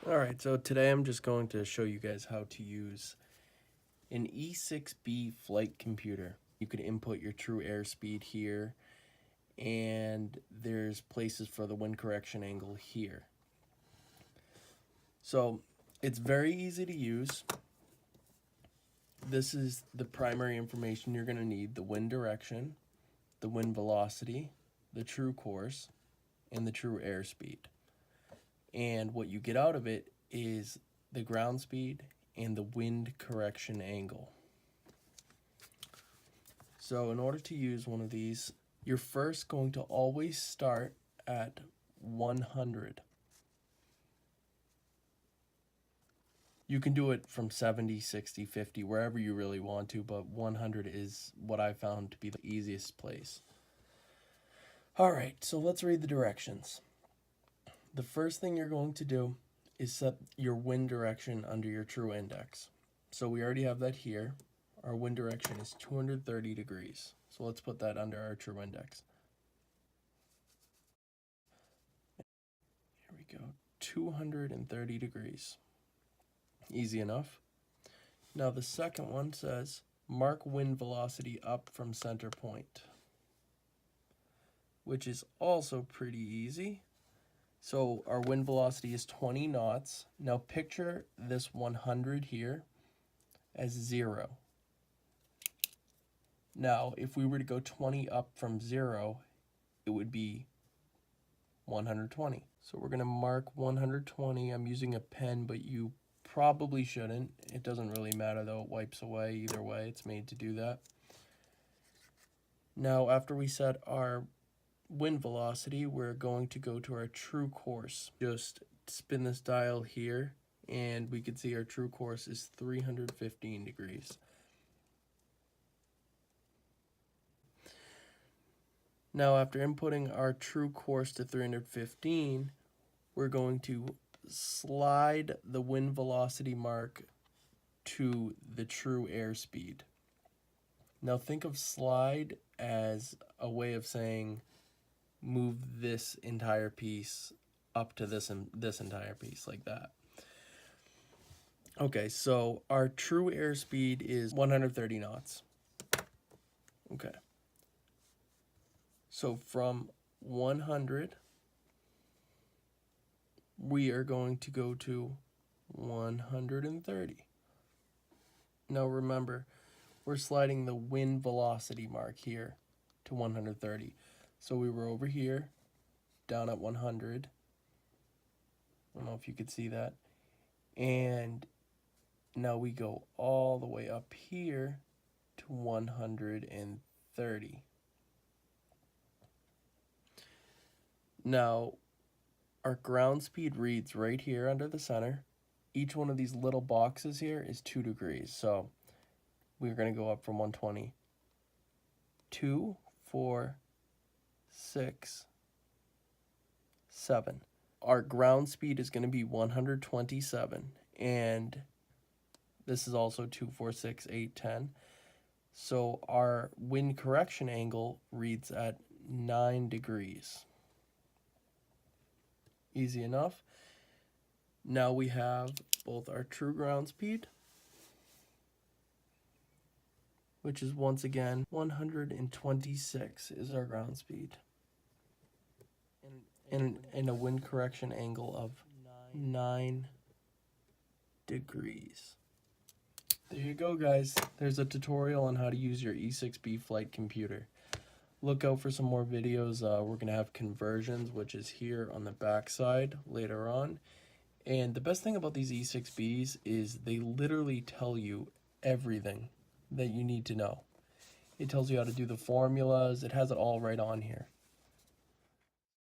Alright, so today I'm just going to show you guys how to use an E6B flight computer. You could input your true airspeed here, and there's places for the wind correction angle here. So it's very easy to use. This is the primary information you're going to need: the wind direction, the wind velocity, the true course, and the true airspeed. And what you get out of it is the ground speed and the wind correction angle. So in order to use one of these, you're first going to always start at 100. You can do it from 70, 60, 50, wherever you really want to, but 100 is what I found to be the easiest place. All right, so let's read the directions. The first thing you're going to do is set your wind direction under your true index. So we already have that here. Our wind direction is 230 degrees. So let's put that under our true index. Here we go, 230 degrees. Easy enough. Now the second one says, mark wind velocity up from center point, which is also pretty easy. So our wind velocity is 20 knots. Now picture this 100 here as 0. Now if we were to go 20 up from 0, it would be 120. So we're going to mark 120. I'm using a pen, but you probably shouldn't. It doesn't really matter though. It wipes away either way. It's made to do that. Now after we set our wind velocity, we're going to go to our true course. Just spin this dial here and we can see our true course is 315 degrees. Now after inputting our true course to 315, we're going to slide the wind velocity mark to the true airspeed. Now think of slide as a way of saying move this entire piece up to this entire piece, like that. Okay, so our true airspeed is 130 knots. Okay. So from 100, we are going to go to 130. Now remember, we're sliding the wind velocity mark here to 130. So we were over here, down at 100. I don't know if you could see that. And now we go all the way up here to 130. Now, our ground speed reads right here under the center. Each one of these little boxes here is 2 degrees. So we're going to go up from 120. 2, 4, 6, 7. Our ground speed is going to be 127, and this is also 2, 4, 6, 8, 10. So our wind correction angle reads at 9 degrees. Easy enough. Now we have both our true ground speed, which is once again 126 is our ground speed, and a wind correction angle of 9 degrees. There you go, guys. There's a tutorial on how to use your E6B flight computer. Look out for some more videos. We're going to have conversions, which is here on the back side later on. And the best thing about these E6Bs is they literally tell you everything that you need to know. It tells you how to do the formulas. It has it all right on here.